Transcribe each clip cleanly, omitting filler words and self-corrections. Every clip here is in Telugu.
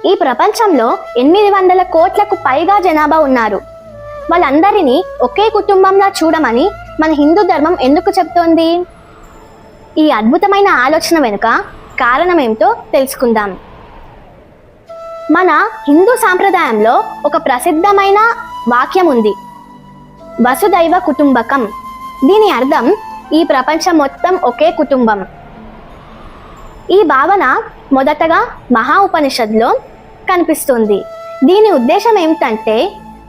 ఈ ప్రపంచంలో 800 కోట్లకు పైగా జనాభా ఉన్నారు. వాళ్ళందరినీ ఒకే కుటుంబంలా చూడమని మన హిందూ ధర్మం ఎందుకు చెప్తోంది? ఈ అద్భుతమైన ఆలోచన వెనుక కారణమేమిటో తెలుసుకుందాం. మన హిందూ సాంప్రదాయంలో ఒక ప్రసిద్ధమైన వాక్యం ఉంది, వసుదైవ కుటుంబకం. దీని అర్థం ఈ ప్రపంచం మొత్తం ఒకే కుటుంబం. ఈ భావన మొదటగా మహా ఉపనిషత్తులో కనిపిస్తుంది. దీని ఉద్దేశం ఏమిటంటే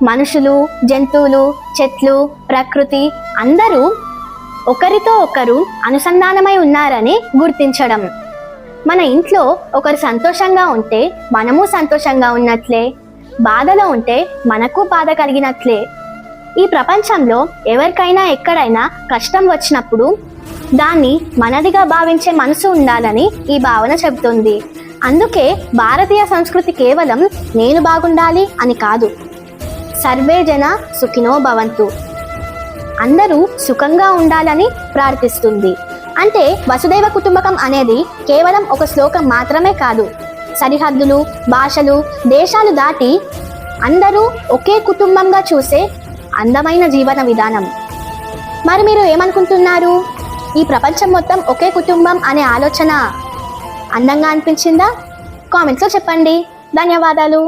మనుషులు, జంతువులు, చెట్లు, ప్రకృతి అందరూ ఒకరితో ఒకరు అనుసంధానమై ఉన్నారని గుర్తించడం. మన ఇంట్లో ఒకరు సంతోషంగా ఉంటే మనము సంతోషంగా ఉన్నట్లే, బాధలో ఉంటే మనకు బాధ కలిగినట్లే. ఈ ప్రపంచంలో ఎవరికైనా ఎక్కడైనా కష్టం వచ్చినప్పుడు దాన్ని మనదిగా భావించే మనసు ఉండాలని ఈ భావన చెబుతుంది. అందుకే భారతీయ సంస్కృతి కేవలం నేను బాగుండాలి అని కాదు, సర్వే జన సుఖినో భవంతు, అందరూ సుఖంగా ఉండాలని ప్రార్థిస్తుంది. అంటే వసుదైవ కుటుంబకం అనేది కేవలం ఒక శ్లోకం మాత్రమే కాదు, సరిహద్దులు, భాషలు, దేశాలు దాటి అందరూ ఒకే కుటుంబంగా చూసే అందమైన జీవన విధానం. మరి మీరు ఏమనుకుంటున్నారు? ఈ ప్రపంచం మొత్తం ఒకే కుటుంబం అనే ఆలోచన అందంగా అనిపించిందా? కామెంట్స్లో చెప్పండి. ధన్యవాదాలు.